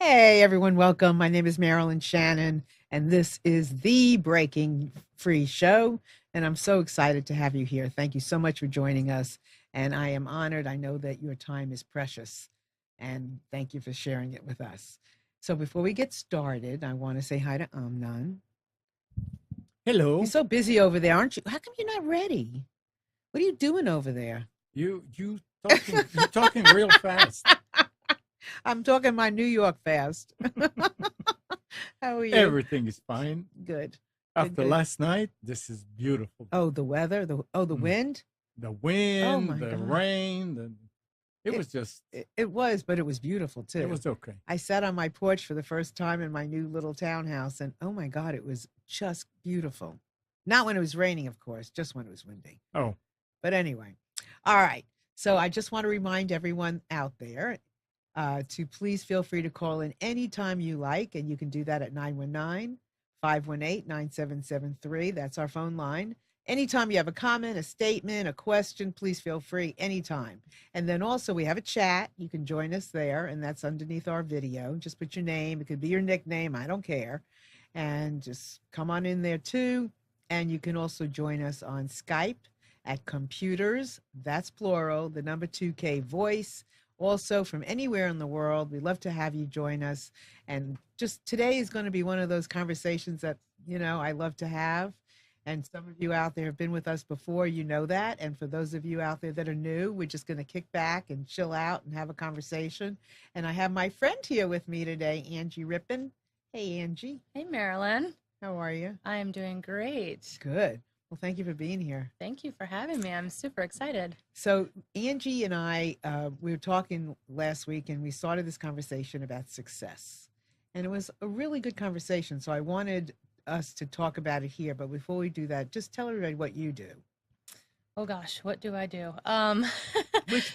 Hey everyone, welcome. My name is Marilyn Shannon, and this is the Breaking Free Show. And I'm so excited to have you here. Thank you so much for joining us. And I am honored. I know that your time is precious, and thank you for sharing it with us. So before we get started, I want to say hi to Amnon. You're Hello. so busy over there, aren't you? How come you're not ready? What are you doing over there? You talking real fast. I'm talking my New York fast. How are you? Everything is fine. Good. Good, After good. last night, this is beautiful. Oh, the weather, the Mm. wind. The Oh wind, my the God. rain, it It, was just it was, but it was beautiful it too. was okay. I sat on my porch for the first time in my new little townhouse, and oh my God, it was just beautiful. Not when it was raining, of course, just when it was windy. Oh, But anyway, all right. So I just want to remind everyone out there to please feel free to call in anytime you like, and you can do that at 919-518-9773. That's our phone line. Anytime you have a comment, a statement, a question, please feel free anytime. And then also we have a chat. You can join us there, and that's underneath our video. Just put your name. It could be your nickname. I don't care. And just come on in there too. And you can also join us on Skype at computers, that's plural, the number 2K voice. Also, from anywhere in the world, we'd love to have you join us. And just today is going to be one of those conversations that, I love to have. And some of you out there have been with us before, you know that. And for those of you out there that are new, we're just going to kick back and chill out and have a conversation. And I have my friend here with me today, Angie Rippin. Hey, Angie. Hey, Marilyn. How are you? I am doing great. Good. Well, thank you for being here. Thank you for having me. I'm super excited. So Angie and I, we were talking last week, and we started this conversation about success, and it was a really good conversation. So I wanted us to talk about it here. But before we do that, just tell everybody what you do, Oh gosh, what do I do?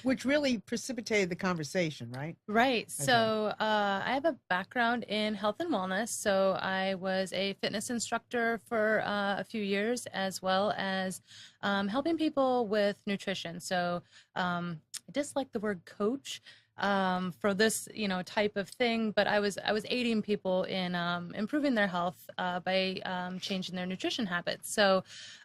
which really precipitated the conversation, right? Right. Okay. I have a background in health and wellness. So I was a fitness instructor for a few years, as well as helping people with nutrition. I dislike the word coach for this, type of thing, but I was aiding people in improving their health by changing their nutrition habits.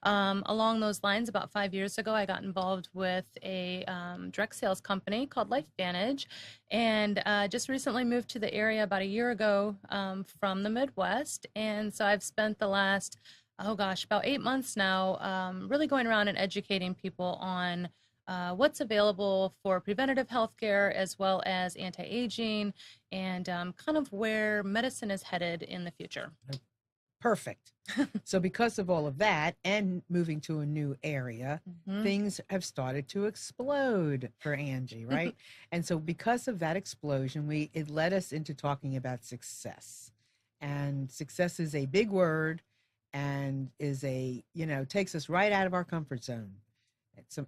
Along those lines, about 5 years ago, I got involved with a direct sales company called LifeVantage, and just recently moved to the area about a year ago from the Midwest. And so I've spent the last, oh gosh, about 8 months now, really going around and educating people on what's available for preventative healthcare as well as anti-aging, and kind of where medicine is headed in the future. Perfect. So because of all of that and moving to a new area, things have started to explode for Angie, right? And so because of that explosion, it led us into talking about success. And success is a big word, and takes us right out of our comfort zone.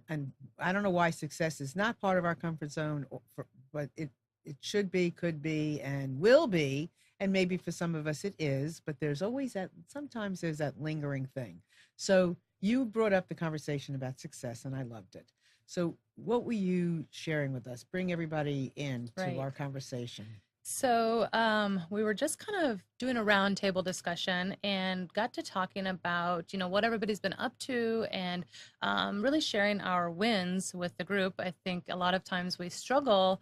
And I don't know why success is not part of our comfort zone, but it should be, could be, and will be. And maybe for some of us it is, but there's always sometimes there's that lingering thing. So you brought up the conversation about success, and I loved it. So what were you sharing with us? Bring everybody in to Right. our conversation. We were just kind of doing a roundtable discussion and got to talking about, what everybody's been up to, and really sharing our wins with the group. I think a lot of times we struggle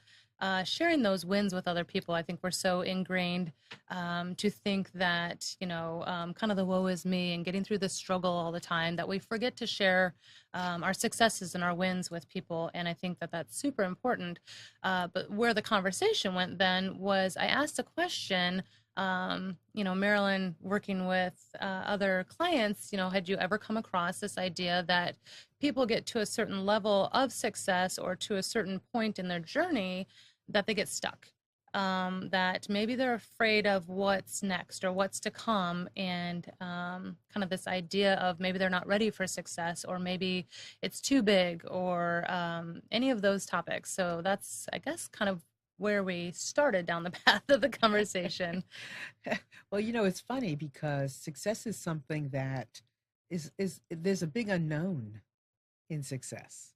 sharing those wins with other people. I think we're so ingrained to think that, kind of the woe is me and getting through the struggle all the time, that we forget to share our successes and our wins with people. And I think that that's super important. But where the conversation went then was, I asked a question, Marilyn, working with other clients, had you ever come across this idea that people get to a certain level of success or to a certain point in their journey that they get stuck? That maybe they're afraid of what's next or what's to come, and kind of this idea of maybe they're not ready for success, or maybe it's too big, or any of those topics. So that's, I guess, kind of where we started down the path of the conversation. Well, it's funny because success is something that is there's a big unknown in success.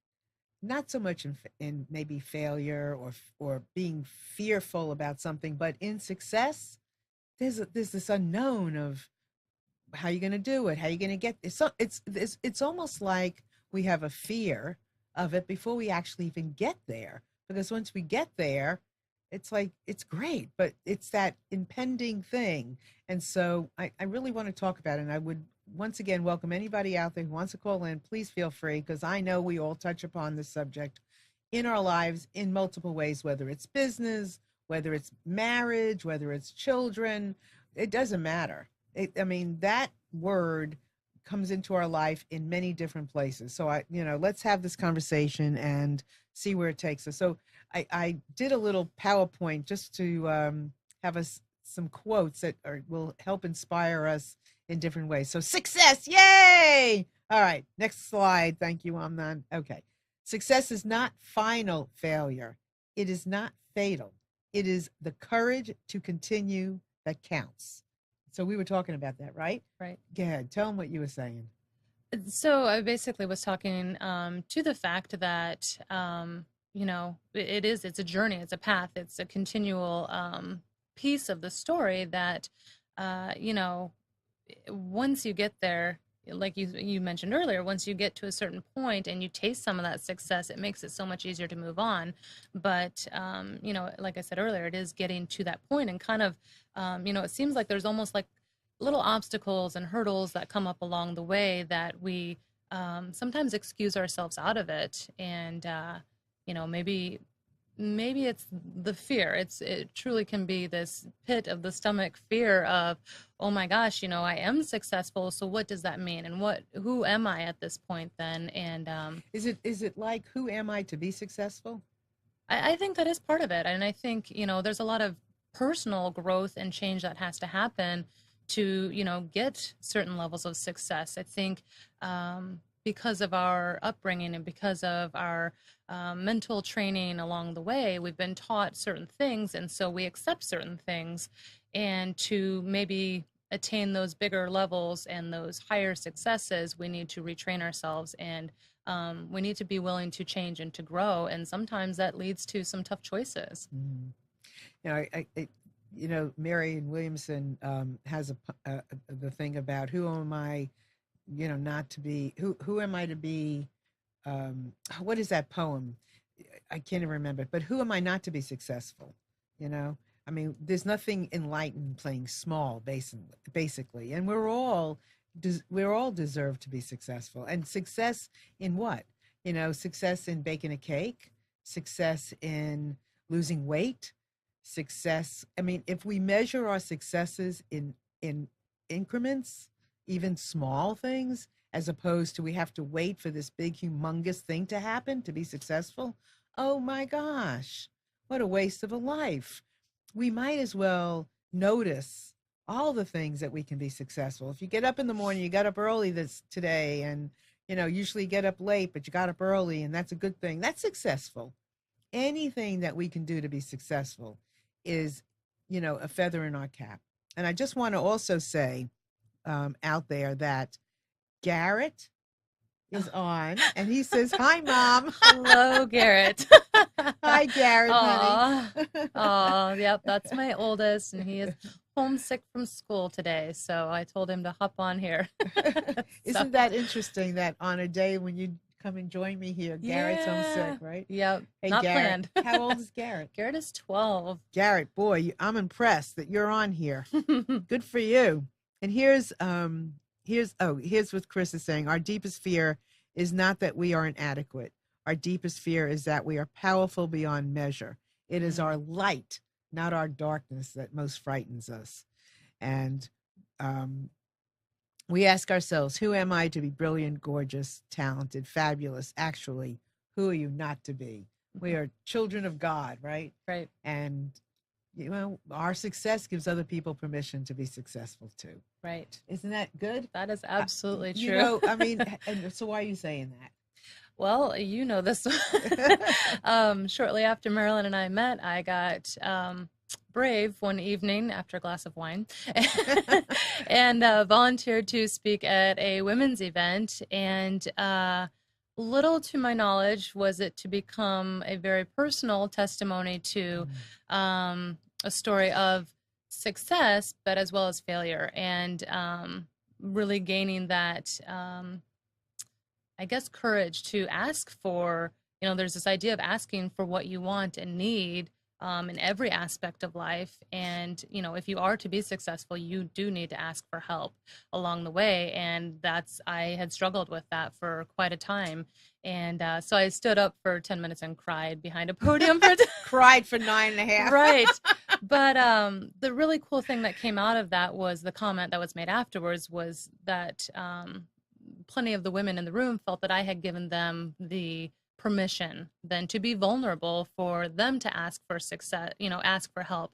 not so much in maybe failure or being fearful about something, but in success, there's this unknown of how you're going to do it, how you're going to get it. So it's almost like we have a fear of it before we actually even get there, because once we get there, it's like it's great, but it's that impending thing. And so I really want to talk about it, and I would once again welcome anybody out there who wants to call in. Please feel free, because I know we all touch upon this subject in our lives in multiple ways, whether it's business, whether it's marriage, whether it's children. It doesn't matter. I mean, that word comes into our life in many different places. So let's have this conversation and see where it takes us. So I did a little PowerPoint just to have us some quotes that will help inspire us in different ways. So success, yay! All right, next slide. Thank you, Amnon. Okay. Success is not final failure. It is not fatal. It is the courage to continue that counts. So we were talking about that, right? Right. Go ahead. Tell them what you were saying. So I basically was talking to the fact that, it's a journey, it's a path, it's a continual piece of the story that, once you get there, like you mentioned earlier, once you get to a certain point and you taste some of that success, it makes it so much easier to move on. But, like I said earlier, it is getting to that point and kind of, it seems like there's almost like little obstacles and hurdles that come up along the way that we sometimes excuse ourselves out of it. And, maybe it's the fear. It truly can be this pit of the stomach fear of, oh my gosh, I am successful. So what does that mean? And who am I at this point then? And is it like, who am I to be successful? I think that is part of it. And I think, there's a lot of personal growth and change that has to happen to, get certain levels of success. I think because of our upbringing and because of our mental training along the way, we've been taught certain things, and so we accept certain things. And to maybe attain those bigger levels and those higher successes, we need to retrain ourselves, and we need to be willing to change and to grow. And sometimes that leads to some tough choices. Marianne Williamson has the thing about who am I, not to be, who am I to be, what is that poem? I can't even remember, but who am I not to be successful? I mean, there's nothing enlightened playing small, basically, and we're all deserve to be successful. And success in what? Success in baking a cake, success in losing weight, success. I mean, if we measure our successes in increments, even small things, as opposed to we have to wait for this big, humongous thing to happen to be successful, oh my gosh, what a waste of a life. We might as well notice all the things that we can be successful. If you get up in the morning, you got up early today, and usually you get up late, but you got up early, and that's a good thing. That's successful. Anything that we can do to be successful is, a feather in our cap. And I just want to also say out there that Garrett is on, and he says, "Hi, Mom." Hello, Garrett. Hi, Garrett, honey. Oh, yep, that's my oldest, and he is homesick from school today, so I told him to hop on here. Isn't that interesting that on a day when you come and join me here, Garrett's homesick, right? Yep. Hey, not Garrett, planned. how old is Garrett? Garrett is 12. Garrett, boy, I'm impressed that you're on here. Good for you. And here's what Chris is saying. Our deepest fear is not that we are inadequate. Our deepest fear is that we are powerful beyond measure. It is our light, not our darkness, that most frightens us. And we ask ourselves, who am I to be brilliant, gorgeous, talented, fabulous? Actually, who are you not to be? We are children of God, right? Right. And our success gives other people permission to be successul too. Right. Isn't that good? That is absolutely true. I mean, and so why are you saying that? Well, this. Shortly after Marilyn and I met, I got brave one evening after a glass of wine and volunteered to speak at a women's event. And Little to my knowledge was it to become a very personal testimony to a story of success, but as well as failure, and really gaining that, I guess, courage to ask for, there's this idea of asking for what you want and need in every aspect of life. And, if you are to be successful, you do need to ask for help along the way. And I had struggled with that for quite a time. And so I stood up for 10 minutes and cried behind a podium for Cried for 9.5. Right. But the really cool thing that came out of that was the comment that was made afterwards was that plenty of the women in the room felt that I had given them the permission then to be vulnerable for them to ask for success, ask for help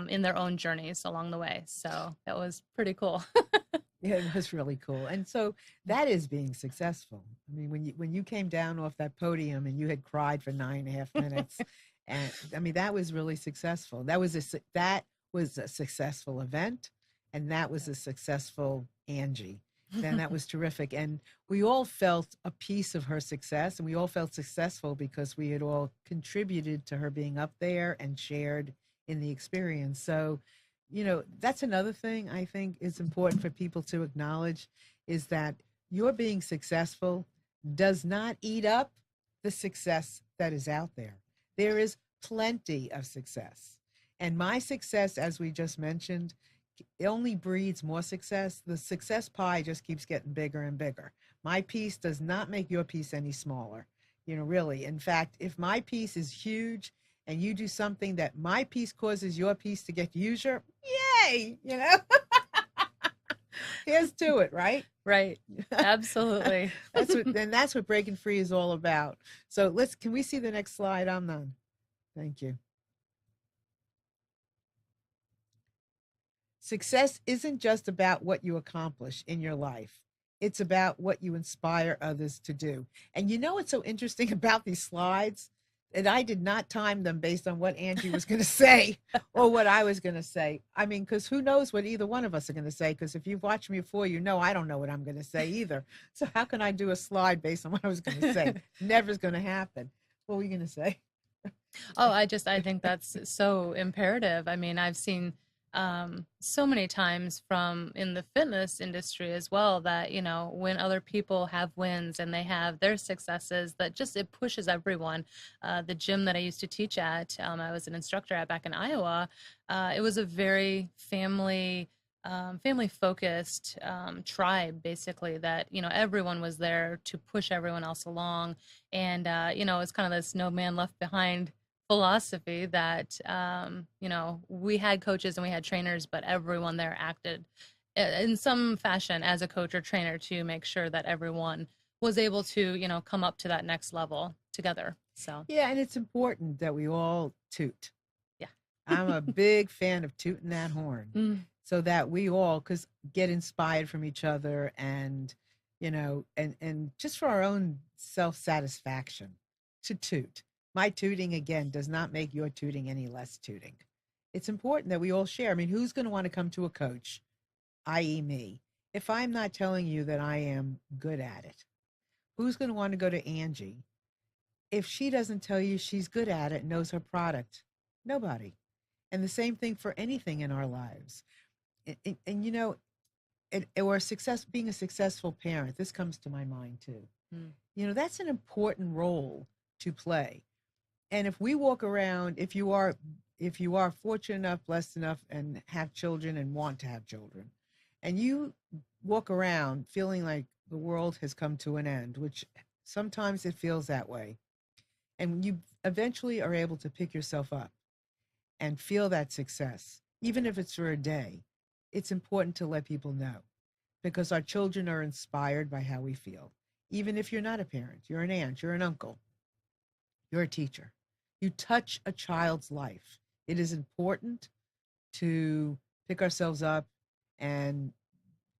in their own journeys along the way. So that was pretty cool. Yeah, it was really cool. And so that is being successful. I mean, when you came down off that podium and you had cried for 9.5 minutes, and I mean, that was really successful. That was a successful event, and that was a successful Angie. Then that was terrific. And we all felt a piece of her success, and we all felt successful because we had all contributed to her being up there and shared in the experience. So, that's another thing I think is important for people to acknowledge, is that your being successful does not eat up the success that is out there. There is plenty of success. And my success, as we just mentioned, it only breeds more success. The success pie just keeps getting bigger and bigger. My piece does not make your piece any smaller, really. In fact, if my piece is huge and you do something that my piece causes your piece to get huger, yay, Here's to it, right? Right. Absolutely. That's what Breaking Free is all about. So can we see the next slide? I'm done. Thank you. Success isn't just about what you accomplish in your life. It's about what you inspire others to do. And what's so interesting about these slides? And I did not time them based on what Angie was going to say or what I was going to say. I mean, because who knows what either one of us are going to say? Because if you've watched me before, I don't know what I'm going to say either. So how can I do a slide based on what I was going to say? Never's going to happen. What were you going to say? Oh, I think that's so imperative. I mean, I've seen so many times from in the fitness industry as well that, when other people have wins and they have their successes, that just, it pushes everyone. The gym that I used to teach at, I was an instructor at back in Iowa. It was a very family focused tribe, basically, that, everyone was there to push everyone else along. And, it's kind of this no man left behind philosophy that, we had coaches and we had trainers, but everyone there acted in some fashion as a coach or trainer to make sure that everyone was able to, come up to that next level together. So, yeah. And it's important that we all toot. Yeah. I'm a big fan of tooting that horn so that we all get inspired from each other and, and just for our own self-satisfaction to toot. My tooting, again, does not make your tooting any less tooting. It's important that we all share. I mean, who's going to want to come to a coach, i.e. me, if I'm not telling you that I am good at it? Who's going to want to go to Angie if she doesn't tell you she's good at it, knows her product? Nobody. And the same thing for anything in our lives. And or being a successful parent, this comes to my mind too. That's an important role to play. And if we walk around, if you are fortunate enough, blessed enough, and have children and want to have children, and you walk around feeling like the world has come to an end, which sometimes it feels that way, and you eventually are able to pick yourself up and feel that success, even if it's for a day, it's important to let people know, because our children are inspired by how we feel. Even if you're not a parent, you're an aunt, you're an uncle, you're a teacher. You touch a child's life. It is important to pick ourselves up and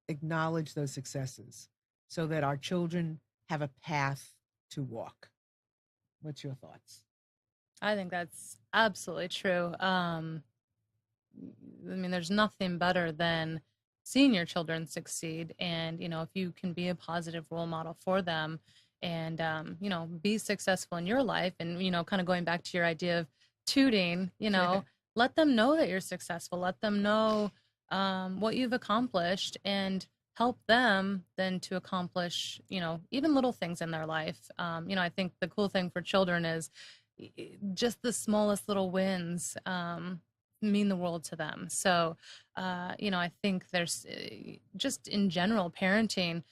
acknowledge those successes so that our children have a path to walk. What's your thoughts? I think that's absolutely true. I mean, there's nothing better than seeing your children succeed. And, if you can be a positive role model for them, and be successful in your life. And kind of going back to your idea of tooting, let them know that you're successful, let them know what you've accomplished, and help them then to accomplish even little things in their life. I think the cool thing for children is just the smallest little wins mean the world to them. So I think there's just in general parenting,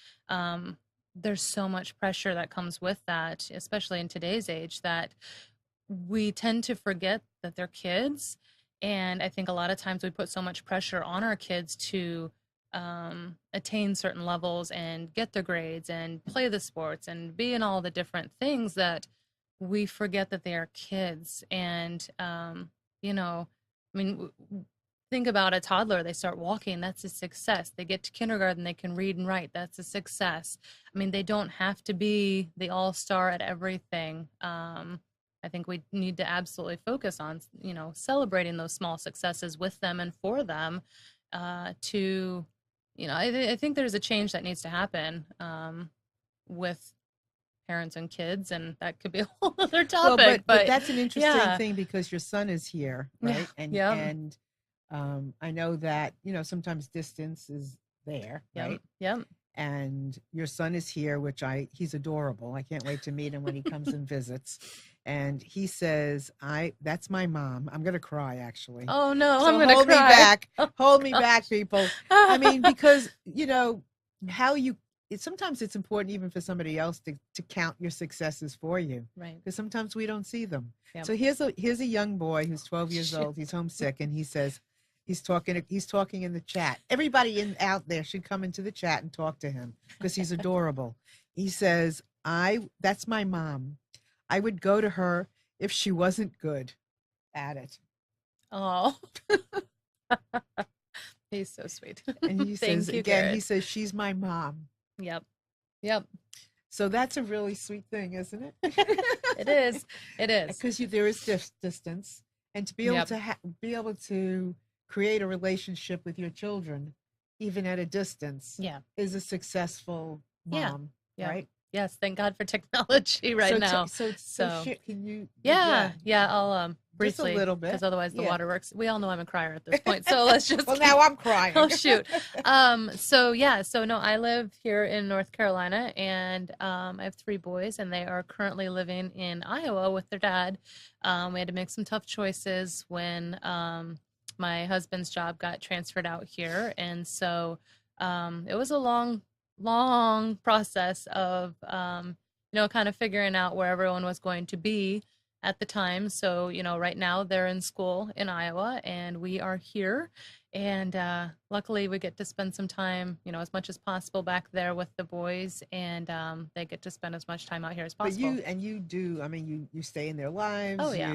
there's so much pressure that comes with that, especially in today's age, that we tend to forget that they're kids. And I think a lot of times we put so much pressure on our kids to attain certain levels and get their grades and play the sports and be in all the different things that we forget that they are kids. And, think about a toddler. They start walking. That's a success. They get to kindergarten. They can read and write. That's a success. They don't have to be the all-star at everything. I think we need to absolutely focus on, celebrating those small successes with them and for them I think there's a change that needs to happen with parents and kids, and that could be a whole other topic. Well, but that's an interesting thing, because your son is here, right? And I know that sometimes distance is there, right? Yep. And your son is here, he's adorable. I can't wait to meet him when he comes and visits. And he says, that's my mom. I'm going to cry, actually. Oh, no, so I'm going to cry. Hold me back. Hold me back, people. Because, sometimes it's important even for somebody else to count your successes for you. Right. Because sometimes we don't see them. Yep. So here's a young boy who's 12 years old. He's homesick, and he says, he's talking in the chat. Everybody out there should come into the chat and talk to him, because he's adorable. He says, that's my mom. I would go to her if she wasn't good at it. Oh, he's so sweet. And he says, again, Garrett. he says, she's my mom. Yep. So that's a really sweet thing, isn't it? It is. Because there is distance, and to be able to create a relationship with your children, even at a distance, is a successful mom, right? Yes, thank God for technology now. So can you? I'll briefly, just a little bit, because otherwise the water works. We all know I'm a crier at this point, so let's just. Well, now I'm crying. Oh shoot. I live here in North Carolina, and I have 3 boys, and they are currently living in Iowa with their dad. We had to make some tough choices when my husband's job got transferred out here, and so it was a long process of kind of figuring out where everyone was going to be at the time. So right now they're in school in Iowa, and we are here, and luckily we get to spend some time as much as possible back there with the boys, and they get to spend as much time out here as possible. But you do, you stay in their lives. Oh yeah.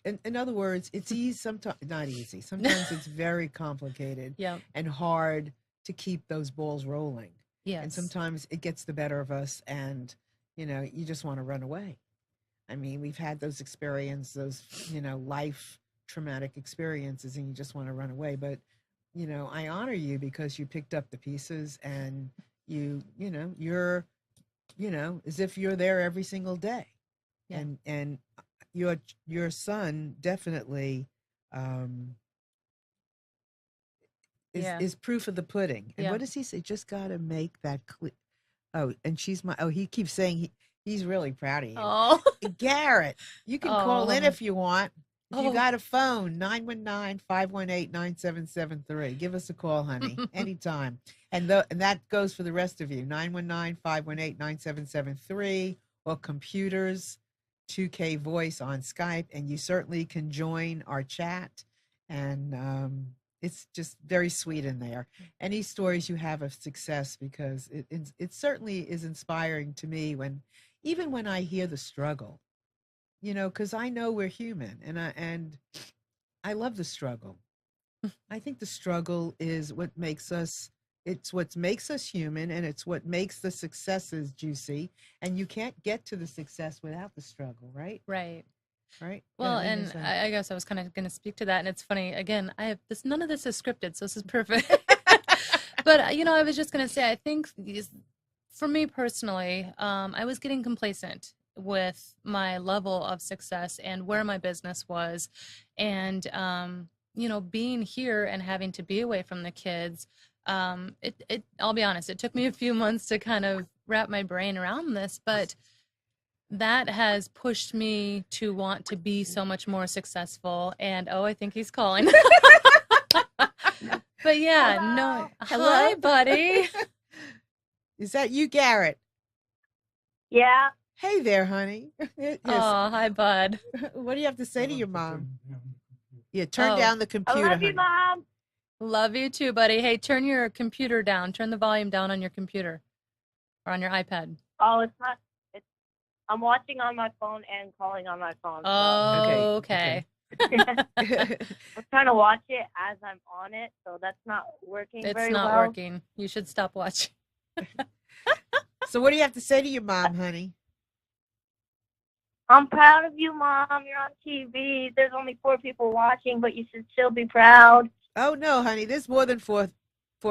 In other words, it's easy, sometimes not easy, sometimes it's very complicated and hard to keep those balls rolling. Yes. And sometimes it gets the better of us, and you just want to run away. We've had those experiences, those life traumatic experiences, and you just want to run away. But I honor you, because you picked up the pieces, and you're as if you're there every single day. And your son definitely is proof of the pudding. And what does he say? Just got to make that clear. Oh, and he keeps saying he's really proud of you. Oh, Garrett, you can call in if you want. If you got a phone, 919-518-9773. Give us a call, honey, anytime. And that goes for the rest of you, 919-518-9773, or computers, 2K Voice on Skype. And you certainly can join our chat. And it's just very sweet in there. Any stories you have of success, because it certainly is inspiring to me even when I hear the struggle, because I know we're human, and I love the struggle. I think the struggle is what makes us. It's what makes us human, and it's what makes the successes juicy. And you can't get to the success without the struggle, right? Right. Yeah, Well, and I guess I was kind of going to speak to that, and it's funny. Again, I have this. None of this is scripted, so this is perfect. But I was just going to say, I think for me personally, I was getting complacent with my level of success and where my business was. And, being here and having to be away from the kids, I'll be honest, it took me a few months to kind of wrap my brain around this, but that has pushed me to want to be so much more successful. And, oh, I think he's calling. But yeah, no. Hello? Hi, buddy. Is that you, Garrett? Yeah. Hey there, honey. Yes. Oh, hi, bud. What do you have to say to your mom? Yeah, turn down the I computer, love honey. you, Mom. Love you too, buddy. Hey, turn your computer down. Turn the volume down on your computer or on your iPad. Oh, it's not. I'm watching on my phone and calling on my phone. Oh, Okay, okay. I'm trying to watch it as I'm on it, so that's not working It's very not well. working. You should stop watching. So what do you have to say to your mom, honey? I'm proud of you, Mom. You're on TV. There's only 4 people watching, but you should still be proud. Oh no, honey, there's more than four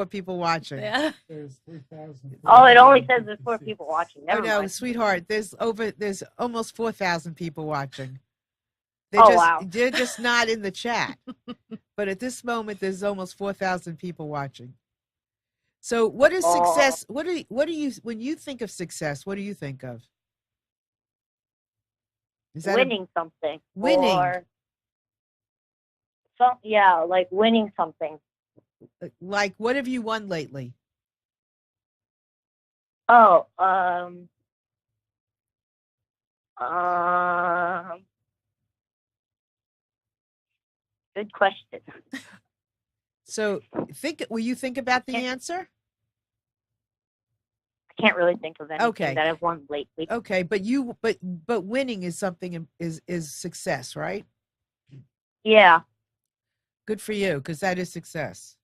people watching. Yeah. There's 3,000. Oh, it only says there's 4 people watching. Oh Never no, mind. sweetheart, there's almost 4,000 people watching. Wow. They're just not in the chat. But at this moment, there's almost 4,000 people watching. So what is success? What do you when you think of success, what do you think of? Is that Winning something. Winning. Or like winning something. like what have you won lately? Oh, good question. So will you think about the Yeah. answer? I can't really think of anything Okay. that I've won lately. Okay, but winning is something is success, right? Yeah. Good for you, because that is success.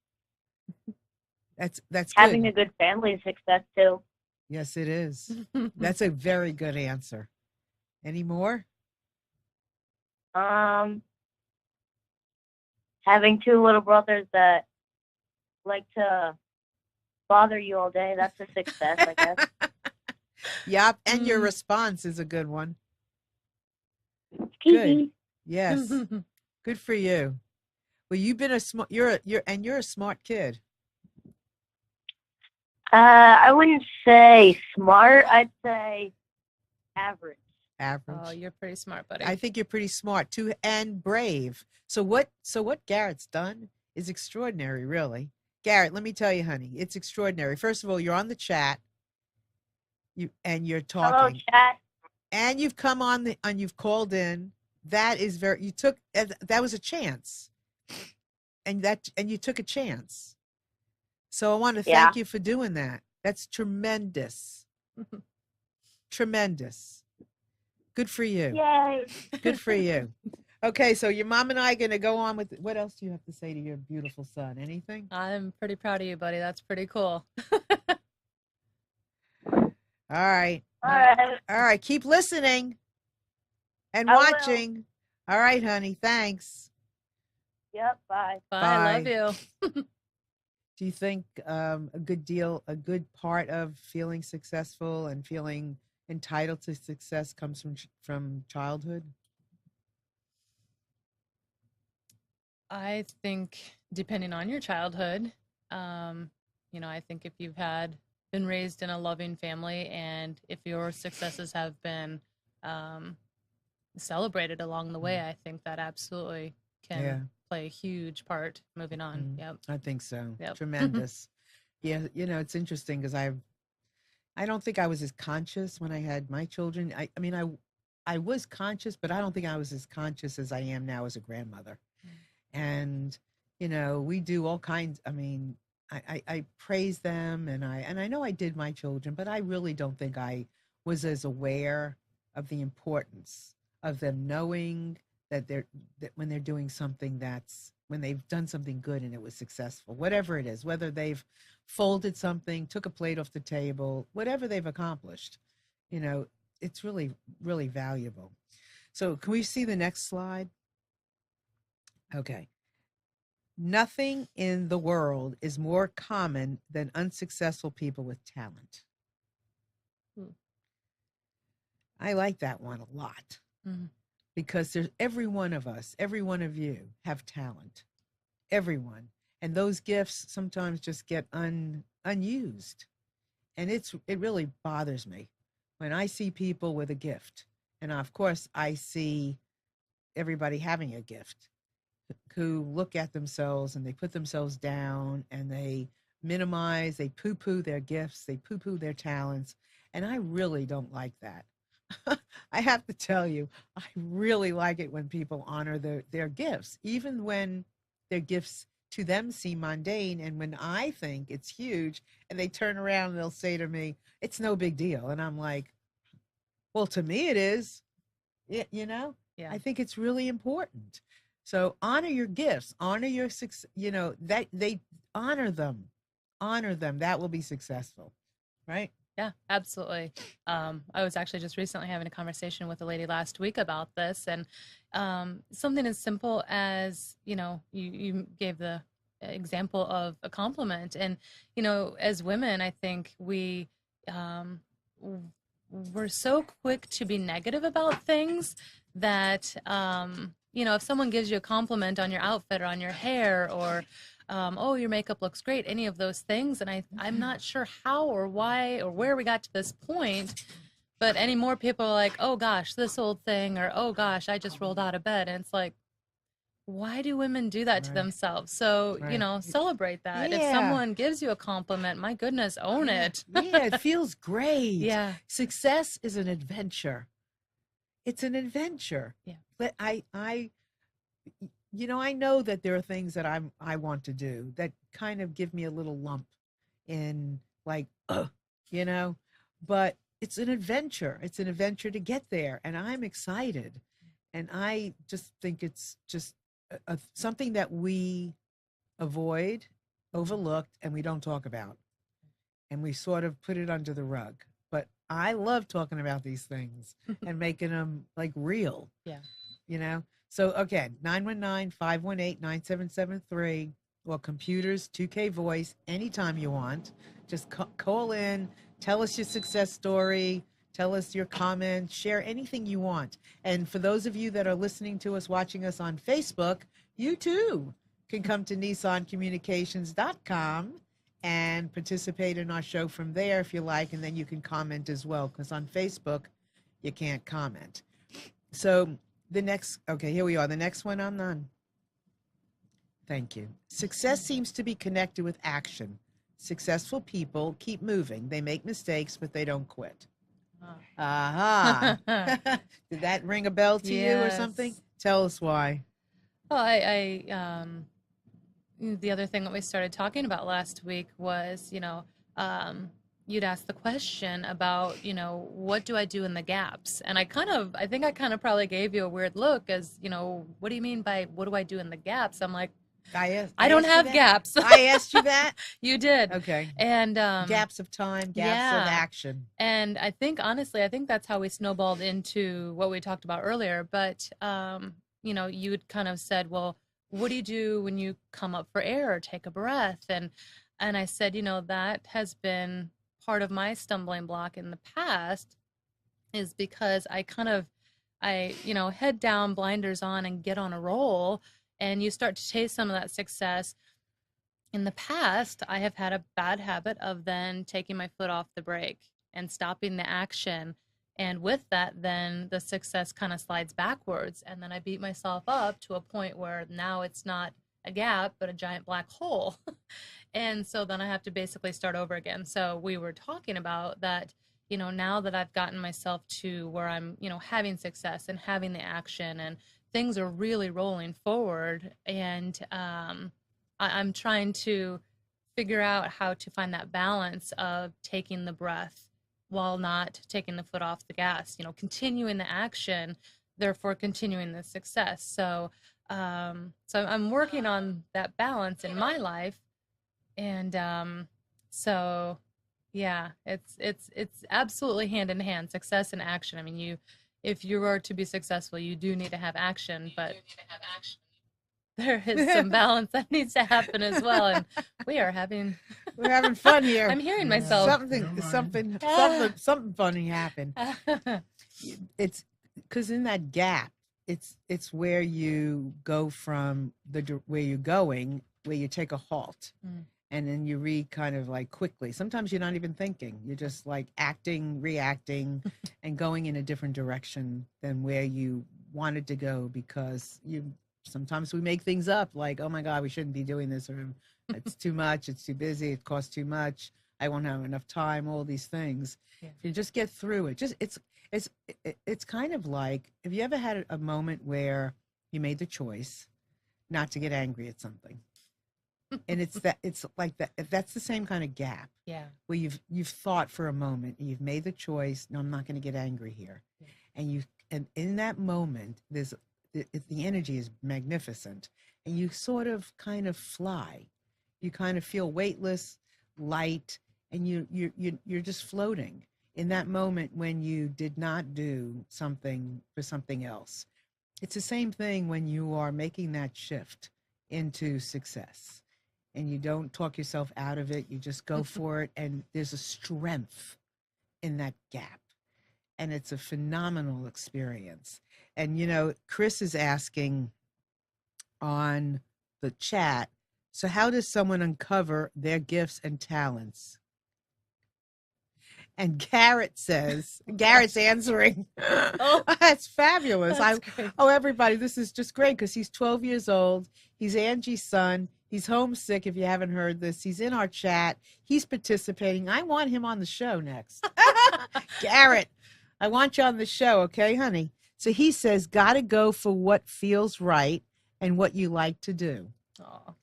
That's Having good. a good family is success too. Yes, it is. That's a very good answer. Any more? Having 2 little brothers that like to bother you all day, that's a success, I guess. Yep, and your Mm. response is a good one. Kiki. Yes, good for you. Well, you've been you're a smart kid. I wouldn't say smart. I'd say average. Average. Oh, you're pretty smart, buddy. I think you're pretty smart too, and brave. So what Garrett's done is extraordinary, really. Garrett, let me tell you, honey, it's extraordinary. First of all, you're on the chat, you're talking. Hello, chat. And you've come on and you've called in. That is that was a chance. And you took a chance. So I want to thank you for doing that. That's tremendous. Tremendous. Good for you. Yay. Good for you. Okay, so your mom and I are going to go on with what else do you have to say to your beautiful son? Anything? I'm pretty proud of you, buddy. That's pretty cool. All right. All right. All right. Keep listening and I will. watching. All right, honey. Thanks. Yep. Bye. Bye. Love you. Do you think a good part of feeling successful and feeling entitled to success comes from childhood? I think depending on your childhood, I think if you've been raised in a loving family and if your successes have been celebrated along the way, I think that absolutely can play a huge part moving on. Yep. I think so. Yep. Tremendous. Yeah. It's interesting because I don't think I was as conscious when I had my children. I was conscious, but I don't think I was as conscious as I am now as a grandmother. And, we do all kinds. I praise them and I know I did my children, but I really don't think I was as aware of the importance of them knowing that when they're doing something when they've done something good and it was successful, whatever it is, whether they've folded something, took a plate off the table, whatever they've accomplished, it's really, really valuable. So can we see the next slide? Okay. Nothing in the world is more common than unsuccessful people with talent. I like that one a lot Mhm. because there's every one of us, every one of you have talent, everyone, and those gifts sometimes just get unused, and it really bothers me when I see people with a gift, and of course I see everybody having a gift who look at themselves and they put themselves down and they minimize, they poo poo their gifts, they poo poo their talents. And I really don't like that. I have to tell you, I really like it when people honor their gifts, even when their gifts to them seem mundane. And when I think it's huge, and they turn around and they'll say to me, it's no big deal. And I'm like, well, to me it is. You know, Yeah. I think it's really important. So honor your gifts, honor your success, that they honor them. That will be successful, right? Yeah, absolutely. I was actually just recently having a conversation with a lady last week about this, and something as simple as, you gave the example of a compliment. And, as women, I think we're so quick to be negative about things that, if someone gives you a compliment on your outfit or on your hair or oh, your makeup looks great, any of those things. And I'm not sure how or why or where we got to this point, but any more people are like, oh gosh, this old thing, or oh gosh, I just rolled out of bed. And it's like, why do women do that to Right. themselves? So, Right. celebrate that. If Yeah. someone gives you a compliment, my goodness, own it. Yeah, it feels great. Yeah. Success is an adventure. It's an adventure. Yeah. But I know that there are things that I want to do that kind of give me a little lump in like, you know, but it's an adventure. It's an adventure to get there, and I'm excited. And I just think it's just something that we avoid, overlooked, and we don't talk about, and we sort of put it under the rug. But I love talking about these things and making them like real. Yeah. So again, 919-518-9773 or computers 2K voice anytime you want. Just call in, tell us your success story, tell us your comments, share anything you want. And for those of you that are listening to us, watching us on Facebook, you too can come to NissanCommunications.com and participate in our show from there if you like, and then you can comment as well, because on Facebook you can't comment. So here we are. The next one I'm on. Thank you. Success seems to be connected with action. Successful people keep moving. They make mistakes, but they don't quit. Aha. Did that ring a bell to you or something? Tell us why. Well, the other thing that we started talking about last week was, you'd ask the question about, what do I do in the gaps? And I think I probably gave you a weird look as, what do you mean by what do I do in the gaps? I'm like, I don't have gaps. I asked you that? You did. Okay. And gaps of time, gaps of action. And I think, honestly, that's how we snowballed into what we talked about earlier. But, you had kind of said, well, what do you do when you come up for air or take a breath? And I said, that has been part of my stumbling block in the past, is because I head down, blinders on, and get on a roll, and you start to taste some of that success. In the past, I have had a bad habit of then taking my foot off the brake and stopping the action. And with that, then the success kind of slides backwards. And then I beat myself up to a point where now it's not a gap, but a giant black hole. And so then I have to basically start over again. So we were talking about that, now that I've gotten myself to where I'm, having success and having the action and things are really rolling forward. And I'm trying to figure out how to find that balance of taking the breath while not taking the foot off the gas, continuing the action, therefore continuing the success. So I'm working on that balance in my life. And so yeah, it's absolutely hand in hand, success and action. I mean, if you are to be successful, you do need to have action, but there is some balance that needs to happen as well. And we are having, We're having fun here. I'm hearing Yeah. myself. Something funny happened. It's because in that gap, it's where you go from where you're going, where you take a halt. Mm. And then you read kind of like quickly. Sometimes you're not even thinking. You're just like acting, reacting, and going in a different direction than where you wanted to go, because sometimes we make things up like, oh my God, we shouldn't be doing this, or it's too much, it's too busy, it costs too much, I won't have enough time, all these things. Yeah. If you just get through it, it's kind of like, have you ever had a moment where you made the choice not to get angry at something? And it's like that. That's the same kind of gap. Yeah. Where you've thought for a moment and you've made the choice. No, I'm not going to get angry here. Yeah. And in that moment, the energy is magnificent, and you sort of kind of fly. You kind of feel weightless, light, and you're just floating in that moment when you did not do something for something else. It's the same thing when you are making that shift into success. And you don't talk yourself out of it. You just go for it. And there's a strength in that gap. And it's a phenomenal experience. And, Chris is asking on the chat, so how does someone uncover their gifts and talents? And Garrett's answering. Oh, that's fabulous. That's great. Everybody, this is just great because he's 12 years old. He's Angie's son. He's homesick, if you haven't heard this. He's in our chat. He's participating. I want him on the show next. Garrett, I want you on the show, okay, honey? So he says, gotta go for what feels right and what you like to do. Aw.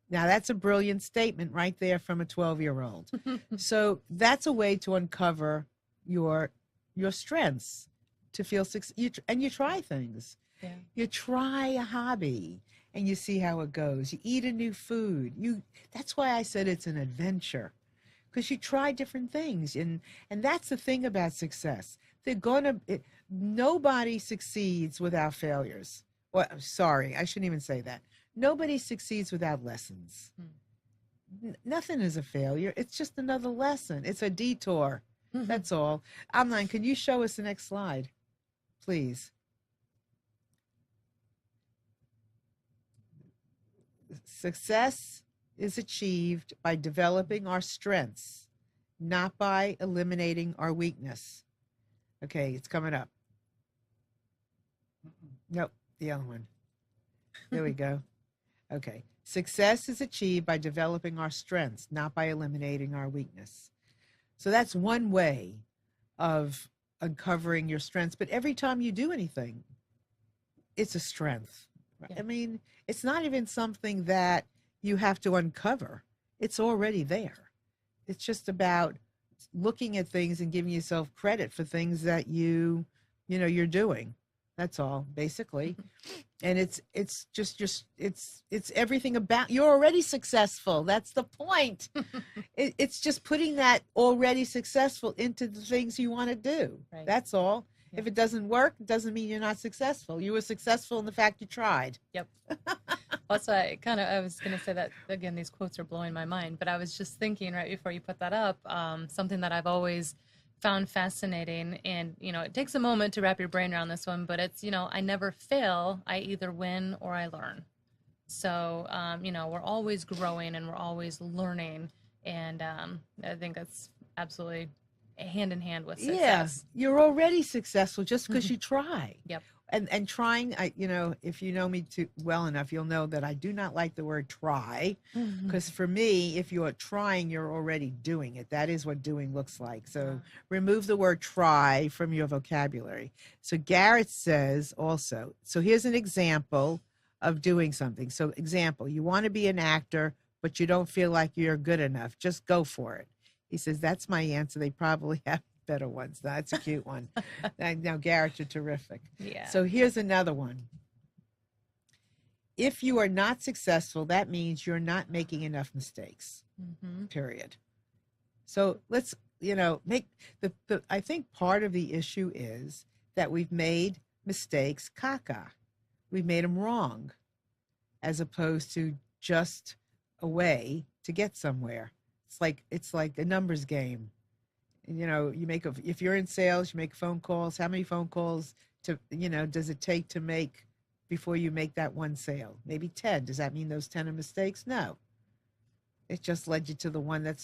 Now, that's a brilliant statement right there from a 12-year-old. So that's a way to uncover your strengths, to feel success. And you try things. Yeah. You try a hobby and you see how it goes. You eat a new food. That's why I said it's an adventure, because you try different things. And that's the thing about success. Nobody succeeds without failures. Well, sorry, I shouldn't even say that. Nobody succeeds without lessons. Nothing is a failure. It's just another lesson. It's a detour. That's all. Amlan, can you show us the next slide, please? Success is achieved by developing our strengths, not by eliminating our weakness. Okay, it's coming up. Nope, the other one. There we go. Okay. Success is achieved by developing our strengths, not by eliminating our weakness. So that's one way of uncovering your strengths. But every time you do anything, it's a strength. Yeah. I mean, it's not even something that you have to uncover. It's already there. It's just about looking at things and giving yourself credit for things that you're doing. That's all, basically. And it's everything about, you're already successful. That's the point. It's just putting that already successful into the things you want to do. Right. That's all. Yeah. If it doesn't work, it doesn't mean you're not successful. You were successful in the fact you tried. Yep. Also, I was going to say that, again, these quotes are blowing my mind, but I was just thinking right before you put that up, something that I've always found fascinating, and it takes a moment to wrap your brain around this one, but it's I never fail. I either win or I learn. So we're always growing and we're always learning, and I think that's absolutely hand in hand with success. Yeah, you're already successful just because you try. Yep. And trying, if you know me too well enough, you'll know that I do not like the word try, because for me, if you are trying, you're already doing it. That is what doing looks like. So remove the word try from your vocabulary. So Garrett says also, so here's an example of doing something. So example, you want to be an actor, but you don't feel like you're good enough. Just go for it. He says, that's my answer. They probably have better ones. That's a cute one. Now, Garrett, you're terrific. Yeah. So here's another one. If you are not successful, that means you're not making enough mistakes, period. So let's, make I think part of the issue is that we've made mistakes caca. We've made them wrong. as opposed to just a way to get somewhere. It's like a numbers game. You know, if you're in sales, you make phone calls. How many phone calls does it take to make before you make that one sale? Maybe 10. Does that mean those 10 are mistakes? No. It just led you to the one that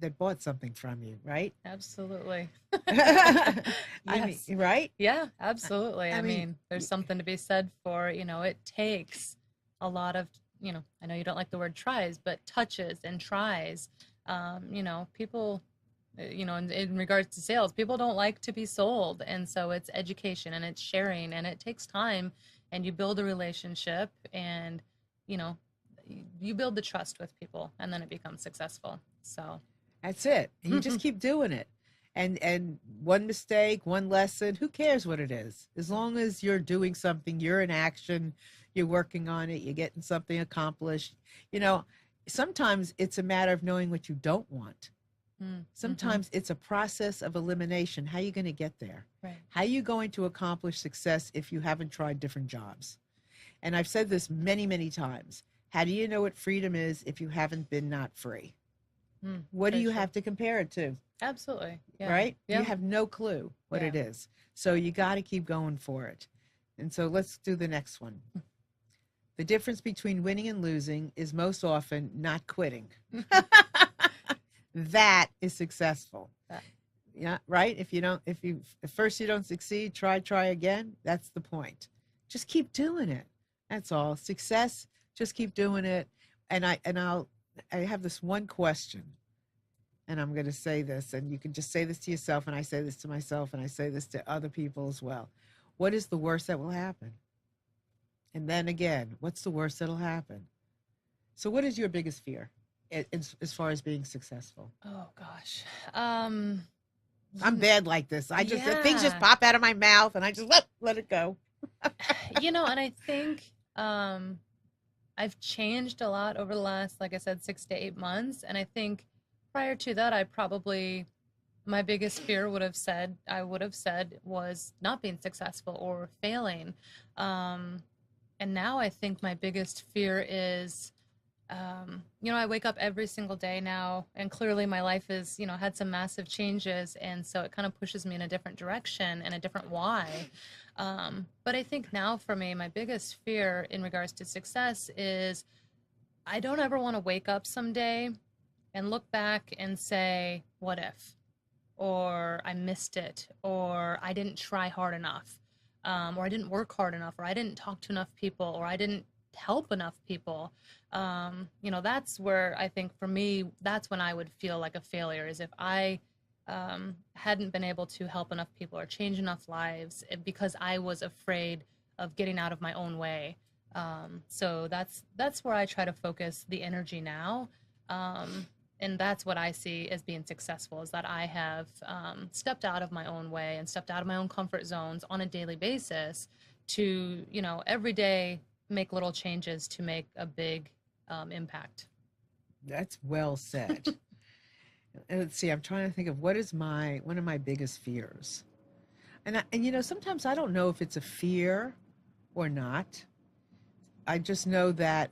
that bought something from you, right? Absolutely. I Yes. mean, right? Yeah, absolutely. I I mean, mean, there's something to be said for, it takes a lot of, I know you don't like the word tries, but touches and tries. People, in regards to sales, people don't like to be sold. And so it's education and it's sharing and it takes time, and you build a relationship, and, you build the trust with people, and then it becomes successful. So That's it. And you just keep doing it. And one mistake, one lesson, who cares what it is? As long as you're doing something, you're in action, you're working on it, you're getting something accomplished. Sometimes it's a matter of knowing what you don't want. Sometimes it's a process of elimination. How are you going to get there? Right. How are you going to accomplish success if you haven't tried different jobs? And I've said this many, many times. How do you know what freedom is if you haven't been not free? What do very you true. have to compare it to? Absolutely. Yeah. Right? Yeah. You have no clue what Yeah. it is. So you got to keep going for it. And so let's do the next one. The difference between winning and losing is most often not quitting. That is successful. Yeah, right? If at first you don't succeed, try again. That's the point. Just keep doing it. That's all. Success, just keep doing it. And I have this one question. And I'm going to say this, and you can just say this to yourself, and I say this to myself, and I say this to other people as well. What is the worst that will happen? And then again, what's the worst that'll happen? So what is your biggest fear as far as being successful? Oh gosh. I'm bad like this. Things just Yeah. pop out of my mouth, and I just let it go. And I think I've changed a lot over the last, like I said, 6 to 8 months. And I think prior to that, my biggest fear would have said was not being successful or failing. And now I think my biggest fear is, I wake up every single day now, and clearly my life has, had some massive changes. And so it kind of pushes me in a different direction and a different why. But I think now for me, my biggest fear in regards to success is I don't ever want to wake up someday and look back and say, what if? Or I missed it, or I didn't try hard enough, or I didn't work hard enough, or I didn't talk to enough people, or I didn't help enough people. That's where I think for me, that's when I would feel like a failure, is if I hadn't been able to help enough people or change enough lives because I was afraid of getting out of my own way. So that's where I try to focus the energy now. And that's what I see as being successful, is that I have stepped out of my own way and stepped out of my own comfort zones on a daily basis to, every day make little changes to make a big impact. That's well said. And let's see, I'm trying to think of one of my biggest fears. And sometimes I don't know if it's a fear or not. I just know that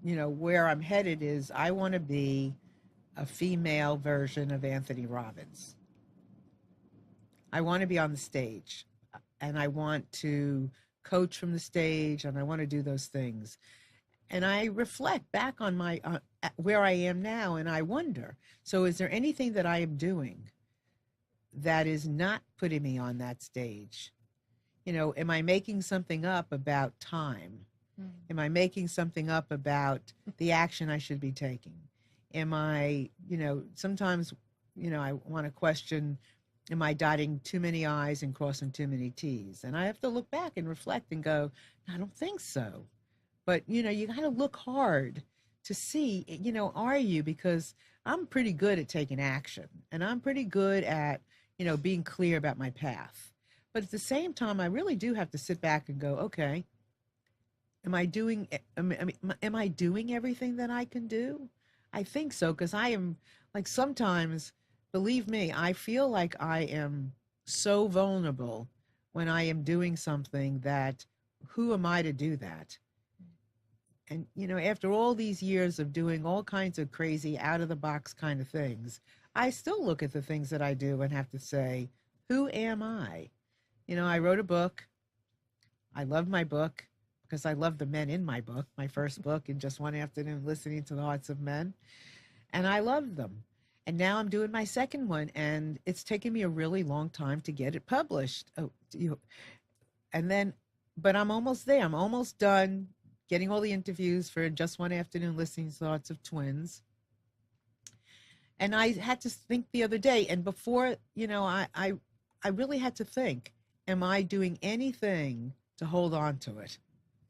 where I'm headed is I want to be a female version of Anthony Robbins. I want to be on the stage, and I want to coach from the stage, and I want to do those things. And I reflect back on my where I am now, and I wonder, so is there anything that I am doing that is not putting me on that stage? Am I making something up about time? Am I making something up about the action I should be taking? Am I, sometimes, I want to question, am I dotting too many I's and crossing too many T's? And I have to look back and reflect and go, I don't think so. But, you got to look hard to see, are you? Because I'm pretty good at taking action, and I'm pretty good at, being clear about my path. But at the same time, I really do have to sit back and go, okay, am I doing everything that I can do? I think so, because I am, like, sometimes, believe me, I feel like I am so vulnerable when I am doing something that, who am I to do that? And, after all these years of doing all kinds of crazy out of the box kind of things, I still look at the things that I do and have to say, who am I? I wrote a book. I love my book because I love the men in my book, my first book, in just one afternoon, listening to the hearts of men. And I love them. And now I'm doing my second one, and it's taken me a really long time to get it published. But I'm almost there. I'm almost done getting all the interviews for just one afternoon, listening to the hearts of twins. And I had to think the other day, and before, I really had to think, am I doing anything to hold on to it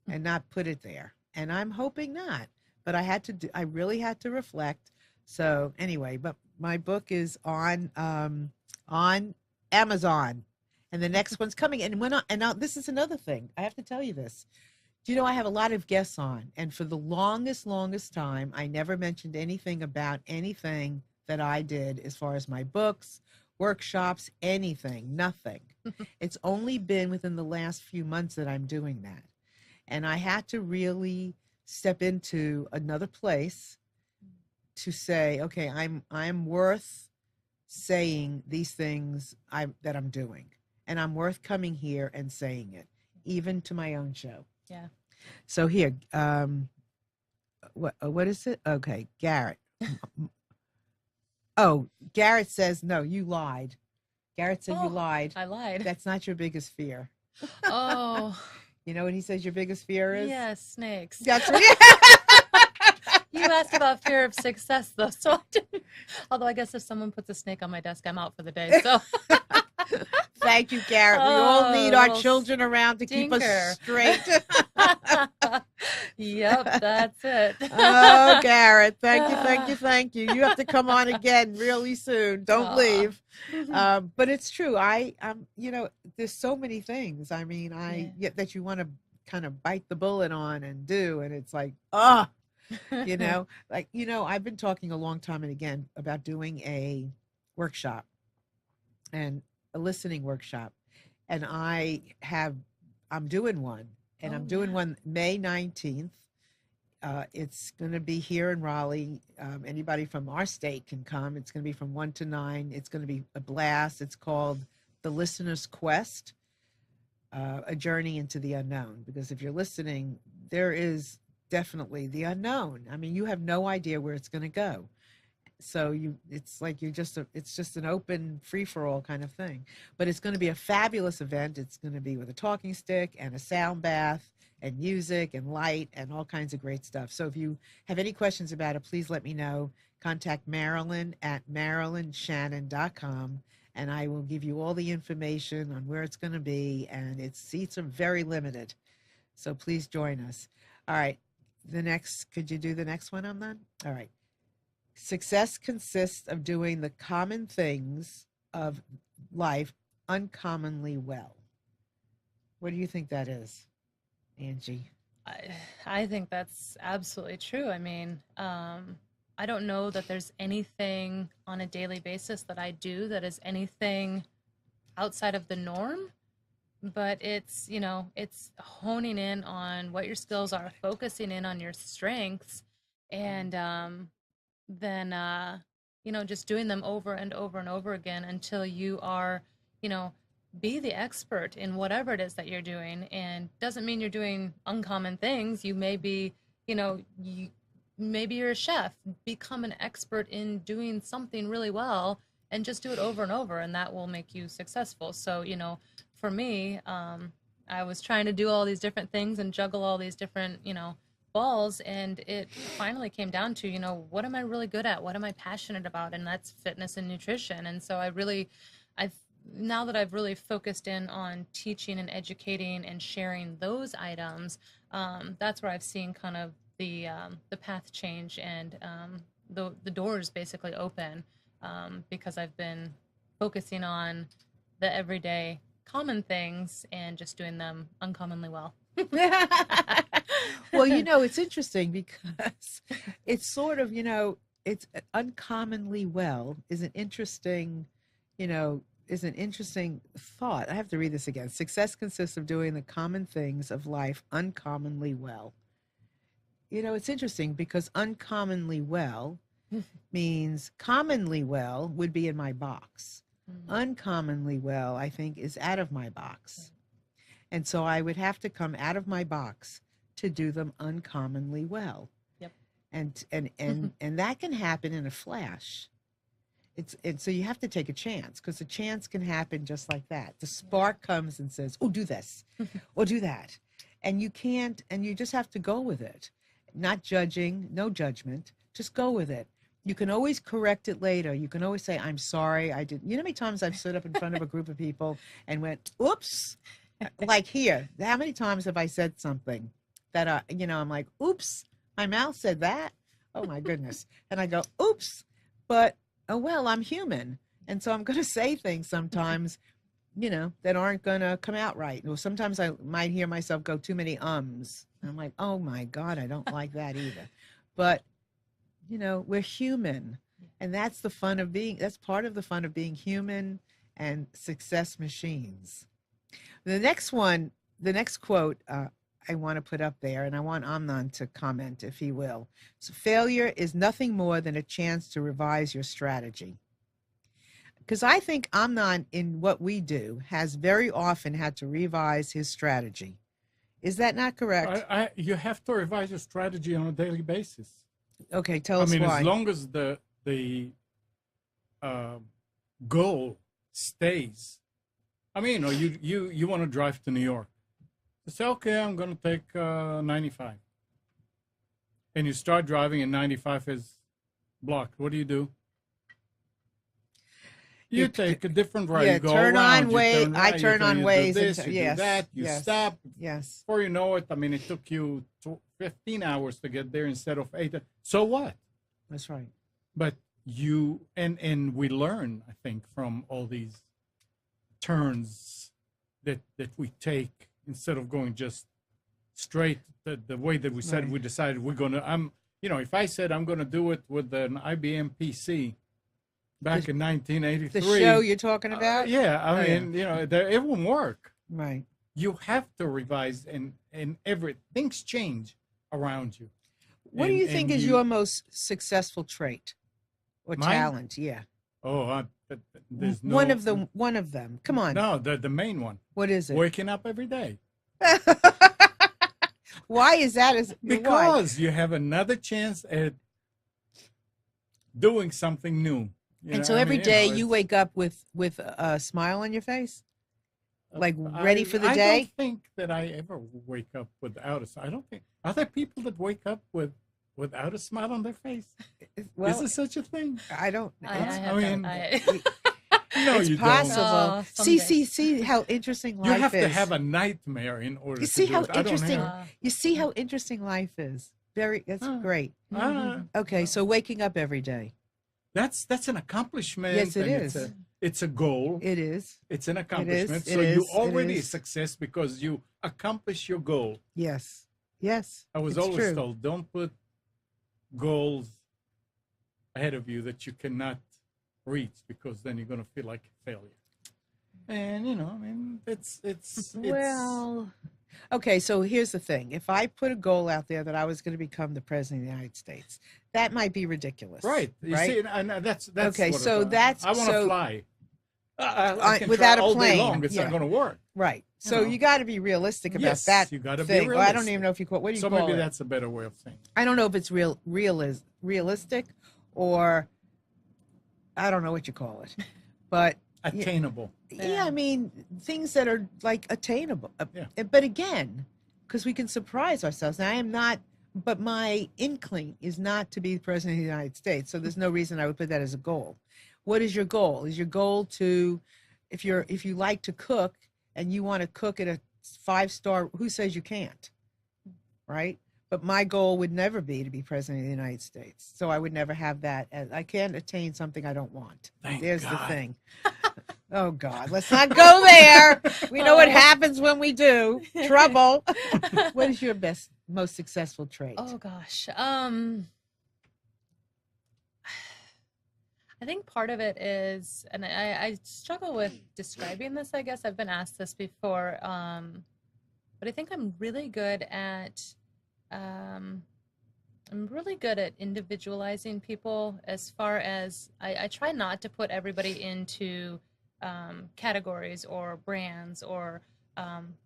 and not put it there? And I'm hoping not, but I really had to reflect. So anyway, but my book is on Amazon, and the next one's coming. And now this is another thing. I have to tell you this. Do you know I have a lot of guests on, and for the longest time, I never mentioned anything about anything that I did as far as my books, workshops, anything, nothing. It's only been within the last few months that I'm doing that. And I had to really step into another place to say, okay, I'm worth saying these things that I'm doing. And I'm worth coming here and saying it, even to my own show. Yeah. So here, what is it? Okay, Garrett. Oh, Garrett says, no, you lied. Garrett said you lied. I lied. That's not your biggest fear. Oh. You know what he says your biggest fear is? Yes, snakes. That's what You asked about fear of success, though, so I didn't. Although I guess if someone puts a snake on my desk, I'm out for the day. So Thank you, Garrett. We all need our little children around to keep us stinker. straight. Yep, that's it. Oh, Garrett, thank you. You have to come on again really soon. Don't leave. But it's true. There's so many things. I mean, that you want to kind of bite the bullet on and do, and it's like, I've been talking a long time and again about doing a workshop and a listening workshop, and I'm doing one, and I'm doing one May 19th. It's going to be here in Raleigh. Anybody from our state can come. It's going to be from 1 to 9. It's going to be a blast. It's called The Listener's Quest, a journey into the unknown. Because if you're listening, there is definitely the unknown. I mean, you have no idea where it's going to go. So it's just an open free-for-all kind of thing. But it's going to be a fabulous event. It's going to be with a talking stick and a sound bath and music and light and all kinds of great stuff. So if you have any questions about it, please let me know. Contact Marilyn at marilynshannon.com, and I will give you all the information on where it's going to be. And its seats are very limited. So please join us. All right. Could you do the next one on that? All right. Success consists of doing the common things of life uncommonly well. What do you think that is, Angie? I think that's absolutely true. I mean, I don't know that there's anything on a daily basis that I do that is anything outside of the norm, but it's honing in on what your skills are, focusing in on your strengths, and then just doing them over and over and over again until you are, be the expert in whatever it is that you're doing. And doesn't mean you're doing uncommon things. You may be, maybe you're a chef, become an expert in doing something really well and just do it over and over, and that will make you successful. So, for me, I was trying to do all these different things and juggle all these different, balls, and it finally came down to, what am I really good at? What am I passionate about? And that's fitness and nutrition. And so now that I've really focused in on teaching and educating and sharing those items, that's where I've seen kind of the path change and the doors basically open, because I've been focusing on the everyday common things and just doing them uncommonly well. Well, it's interesting because it's sort of, it's uncommonly well is an interesting thought. I have to read this again. Success consists of doing the common things of life uncommonly well. it's interesting because uncommonly well means commonly well would be in my box. Uncommonly well, I think, is out of my box. And so I would have to come out of my box to do them uncommonly well. Yep. And that can happen in a flash. And so you have to take a chance, because a chance can happen just like that. The spark comes and says, "Oh, do this," or "Do that," and you can't. And you just have to go with it, not judging, no judgment. Just go with it. You can always correct it later. You can always say, "I'm sorry, I didn't." You know how many times I've stood up in front of a group of people and went, "Oops," like here. How many times have I said something that I'm like, "Oops, my mouth said that." Oh my goodness, and I go, "Oops," but oh, well, I'm human. And so I'm going to say things sometimes, that aren't going to come out right. Or sometimes I might hear myself go too many ums. And I'm like, oh my God, I don't like that either. But, we're human. And that's part of the fun of being human and success machines. The next quote, I want to put up there, and I want Amnon to comment if he will. So failure is nothing more than a chance to revise your strategy. Because I think Amnon, in what we do, has very often had to revise his strategy. Is that not correct? You have to revise your strategy on a daily basis. Okay, tell us why. As long as the goal stays. You want to drive to New York. You say, okay, I'm going to take 95. And you start driving and 95 is blocked. What do? You take a different route. Yeah, you go turn around, on you Waze. turn I right, turn on Waze. do this, and you do that, you stop. Yes. Before you know it, it took you 15 hours to get there instead of 8. So what? That's right. But you, and we learn, I think, from all these turns that we take instead of going just straight the way that we said. Right. We decided we're going to, if I said I'm going to do it with an IBM PC back in 1983. The show you're talking about? It won't work. Right. You have to revise, and things change around you. What do you think is your most successful trait or mine? Talent? Yeah. Oh, there's no, one of them. Come on. No, the main one. What is it? Waking up every day. Why is that? Because you have another chance at doing something new. And so every day you wake up with a smile on your face, like ready for the day. I don't think that I ever wake up without a smile. I don't think. Are there people that wake up without a smile on their face? Well, is there such a thing? I don't. No, it's you possible. don't. See how interesting life is. You have to have a nightmare in order. You see to how do it. interesting. You see how interesting life is. That's great. Okay, so waking up every day. That's an accomplishment. Yes, it is. It's a goal. It is. It's an accomplishment. So you already success because you accomplish your goal. Yes. Yes. I was always told, don't put goals ahead of you that you cannot reach, because then you're going to feel like a failure. And it's well. Okay, so here's the thing. If I put a goal out there that I was going to become the president of the United States, that might be ridiculous. Right. You see, and that's okay. What so that's I want to fly. I can without try all a plane. Day long. It's not going to work. Right. So you got to be realistic about that. You got to be realistic. realistic. I don't even know if you call. What do you call it? So maybe that's a better way of saying it. I don't know if it's realistic, or I don't know what you call it, but attainable. Yeah, I mean things that are like attainable. But again, because we can surprise ourselves. Now I am not, but my inkling is not to be the president of the United States. So there's no reason I would put that as a goal. What is your goal? Is your goal to, if you like to cook and you want to cook at a 5-star, who says you can't? Right? But my goal would never be to be president of the United States. So I would never have that. I can't attain something I don't want. There's the thing. Oh, God, let's not go there. We know what happens when we do. Trouble. What is your most successful trait? Oh, gosh. I think part of it is, and I struggle with describing this, I guess. I've been asked this before. But I think I'm really good at I'm really good at individualizing people as far as I try not to put everybody into categories or brands or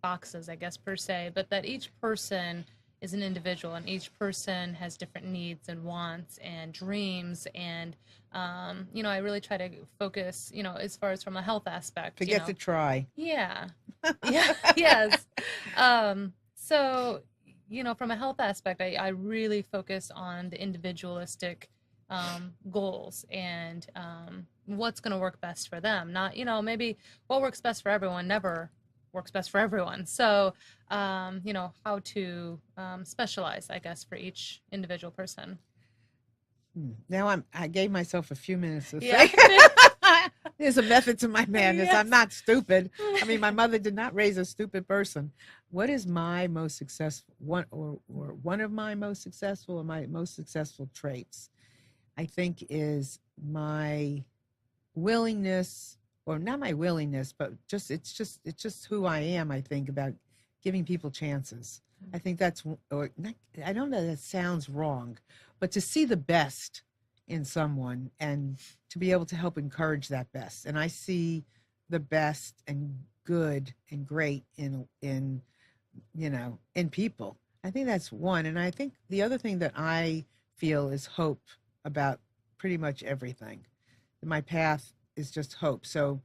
boxes, I guess, per se, but that each person is an individual and each person has different needs and wants and dreams. And, I really try to focus, as far as from a health aspect. Forget to try. Yeah. Yeah. Yes. So, from a health aspect, I really focus on the individualistic goals and what's going to work best for them. Not, maybe what works best for everyone never works best for everyone. So, how to specialize, I guess, for each individual person. Now I gave myself a few minutes to Yeah. think. There's a method to my madness. Yes. I'm not stupid. I mean, my mother did not raise a stupid person. What is my most successful one or one of my most successful or my most successful traits? I think is my willingness, or not my willingness, but it's just who I am. I think about giving people chances. I think that's, or not, I don't know that sounds wrong, but to see the best in someone and to be able to help encourage that best. And I see the best and good and great in people. I think that's one. And I think the other thing that I feel is hope about pretty much everything. My path is just hope. So,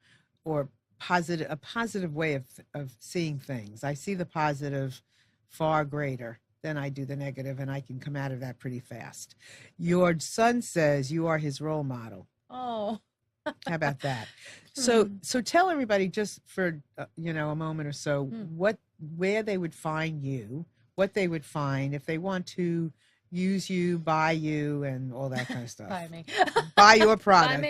or a positive way of seeing things. I see the positive far greater than I do the negative, and I can come out of that pretty fast. Your son says you are his role model. Oh. How about that? So tell everybody just for a moment or so where they would find you, what they would find if they want to use you, buy you, and all that kind of stuff. Buy me. Buy your product.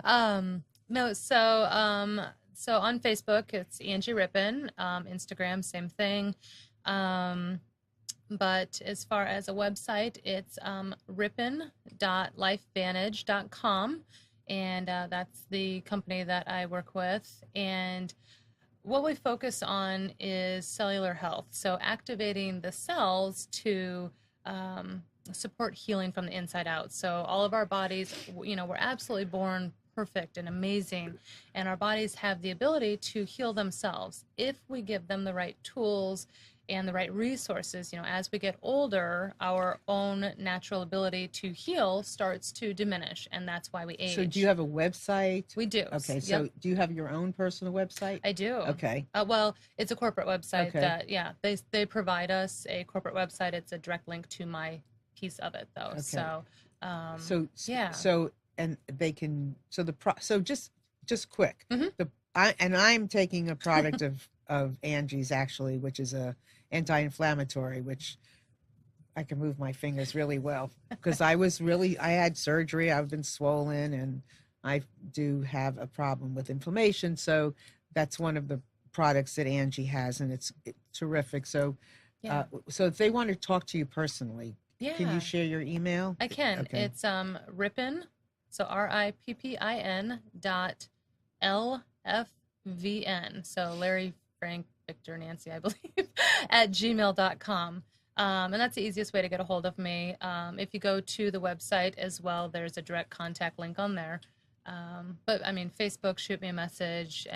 Buy me. No, so on Facebook it's Angie Rippin. Instagram, same thing. But as far as a website, it's rippin.lifevantage.com, and that's the company that I work with. And what we focus on is cellular health, so activating the cells to support healing from the inside out. So all of our bodies, we're absolutely born perfect and amazing, and our bodies have the ability to heal themselves if we give them the right tools and the right resources. As we get older, our own natural ability to heal starts to diminish, and that's why we age. So do you have a website? We do. Okay, so Yep. do you have your own personal website? I do. Okay. Well, it's a corporate website Okay. that, they provide us a corporate website. It's a direct link to my piece of it, though. Okay. So, yeah. So and they can so just quick. Mhm. I'm taking a product of Angie's actually, which is a anti-inflammatory, which I can move my fingers really well because I had surgery. I've been swollen and I do have a problem with inflammation. So that's one of the products that Angie has, and it's terrific. So, Yeah. so if they want to talk to you personally, can Yeah. you share your email? I can. Okay. It's Rippin, so RIPPIN.LFVN. So Larry, Frank, Victor, Nancy, I believe, at gmail.com. And that's the easiest way to get a hold of me. If you go to the website as well, there's a direct contact link on there. But I mean, Facebook, shoot me a message.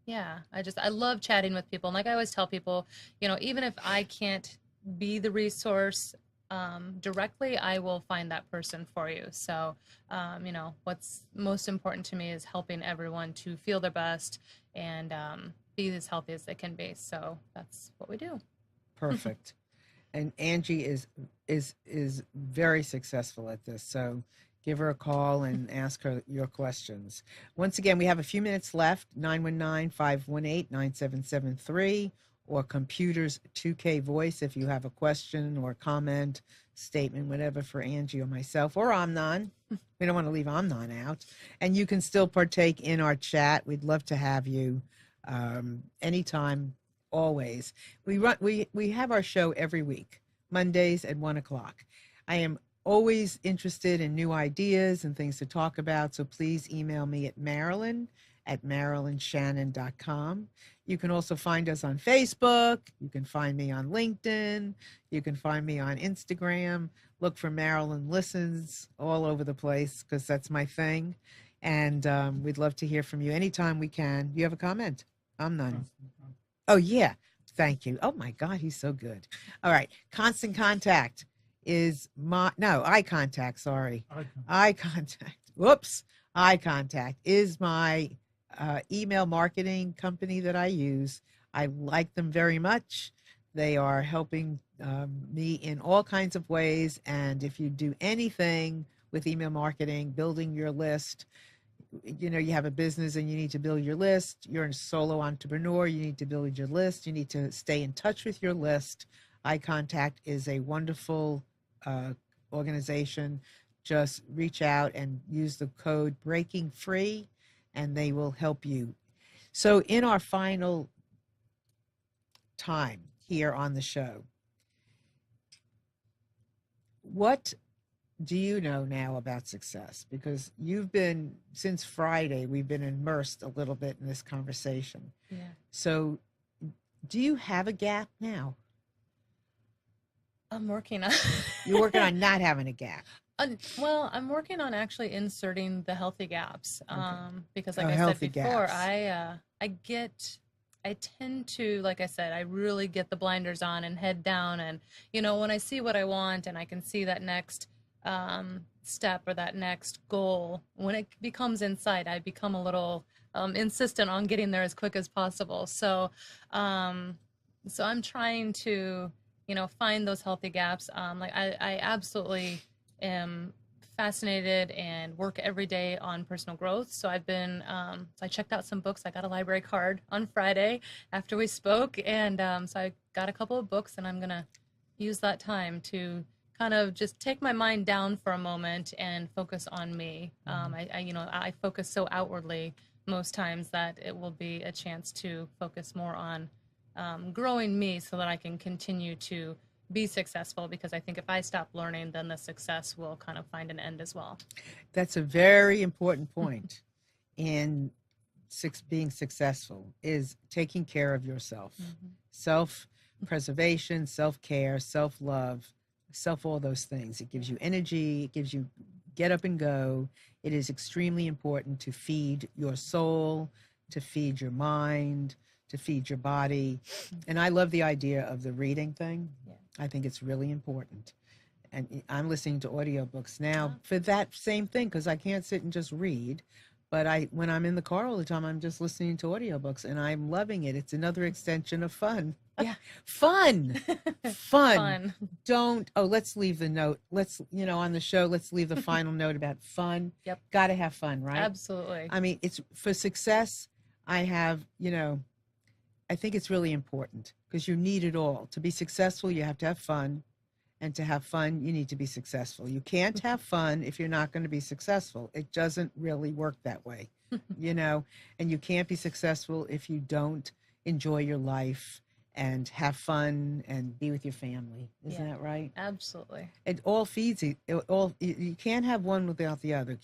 Yeah, I love chatting with people. And like I always tell people, even if I can't be the resource directly, I will find that person for you. So, what's most important to me is helping everyone to feel their best and be as healthy as they can be. So that's what we do. Perfect. And Angie is very successful at this. So give her a call and ask her your questions. Once again, we have a few minutes left, 919-518-9773 or Computers 2K Voice if you have a question or comment, statement, whatever for Angie or myself or Amnon. We don't want to leave Amnon out. And you can still partake in our chat. We'd love to have you anytime, always. We have our show every week, Mondays at 1:00. I am always interested in new ideas and things to talk about, so please email me at Marilyn at marilynshannon.com. You can also find us on Facebook. You can find me on LinkedIn. You can find me on Instagram. Look for Marilyn Listens all over the place because that's my thing. And we'd love to hear from you anytime we can. You have a comment? I'm none. Oh, yeah. Thank you. Oh, my God. He's so good. All right. Constant Contact is eye contact. Sorry. Eye contact. Whoops. Eye Contact is my email marketing company that I use. I like them very much. They are helping me in all kinds of ways. And if you do anything with email marketing, building your list, you have a business and you need to build your list. You're a solo entrepreneur. You need to build your list. You need to stay in touch with your list. Eye Contact is a wonderful organization. Just reach out and use the code Breaking Free and they will help you. So in our final time here on the show, what do you know now about success? Because since Friday, we've been immersed a little bit in this conversation. Yeah. So do you have a gap now? I'm working on You're working on not having a gap. Well, I'm working on actually inserting the healthy gaps, because like I said healthy before, gaps. I tend to, like I said, I really get the blinders on and head down, and when I see what I want and I can see that next step or that next goal, when it becomes in sight, I become a little insistent on getting there as quick as possible. So I'm trying to find those healthy gaps. Like I absolutely am fascinated and work every day on personal growth. So I've been, so I checked out some books. I got a library card on Friday after we spoke. And so I got a couple of books and I'm going to use that time to kind of just take my mind down for a moment and focus on me. I focus so outwardly most times that it will be a chance to focus more on growing me so that I can continue to be successful, because I think if I stop learning, then the success will kind of find an end as well. That's a very important point in being successful, is taking care of yourself. Self-preservation, self-care, self-love, all those things. It gives you energy. It gives you get up and go. It is extremely important to feed your soul, to feed your mind, to feed your body. And I love the idea of the reading thing. Yeah. I think it's really important. And I'm listening to audiobooks now for that same thing, because I can't sit and just read. But when I'm in the car all the time, I'm just listening to audiobooks and I'm loving it. It's another extension of fun. Yeah. Fun. Let's leave the note. Let's, on the show, let's leave the final note about fun. Yep. Got to have fun, right? Absolutely. I mean, it's for success. I think it's really important because you need it all. To be successful, you have to have fun. And to have fun, you need to be successful. You can't have fun if you're not going to be successful. It doesn't really work that way, and you can't be successful if you don't enjoy your life and have fun and be with your family. Isn't that right? Absolutely. It all feeds you. You can't have one without the other.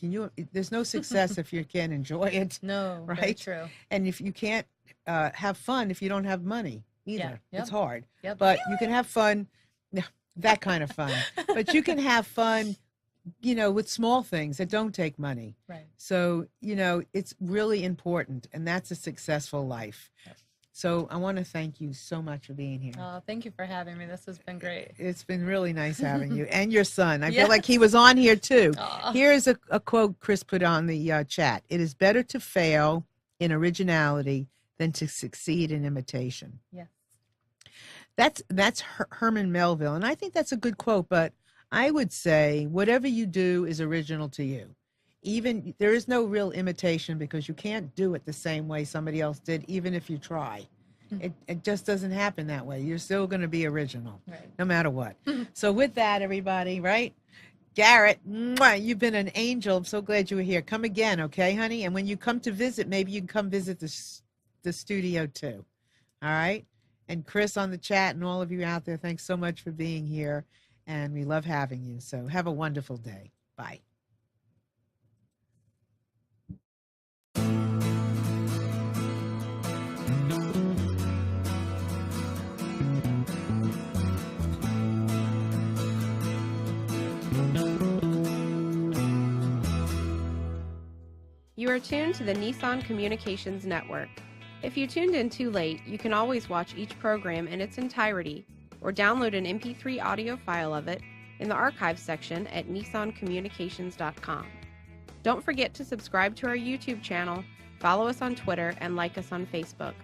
There's no success if you can't enjoy it. No, right? Very true. And if you can't have fun if you don't have money either. Yeah. Yep. It's hard. Yep. But you can have fun. That kind of fun. But you can have fun, with small things that don't take money. Right. So, it's really important, and that's a successful life. Yep. So I want to thank you so much for being here. Oh, thank you for having me. This has been great. It's been really nice having you and your son. I feel like he was on here too. Here is a quote Chris put on the chat. It is better to fail in originality than to succeed in imitation. Yes. That's Herman Melville, and I think that's a good quote, but I would say whatever you do is original to you. Even there is no real imitation, because you can't do it the same way somebody else did, even if you try. It just doesn't happen that way. You're still going to be original, no matter what. So with that, everybody, right? Garrett, you've been an angel. I'm so glad you were here. Come again, okay, honey? And when you come to visit, maybe you can come visit the studio too. All right? And Chris on the chat and all of you out there, thanks so much for being here. And we love having you. So have a wonderful day. Bye. You are tuned to the Nissan Communications Network. If you tuned in too late, you can always watch each program in its entirety or download an MP3 audio file of it in the archives section at nissancommunications.com. Don't forget to subscribe to our YouTube channel, follow us on Twitter, and like us on Facebook.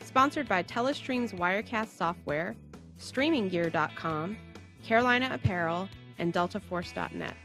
Sponsored by Telestream's Wirecast software, StreamingGear.com, Carolina Apparel, and DeltaForce.net.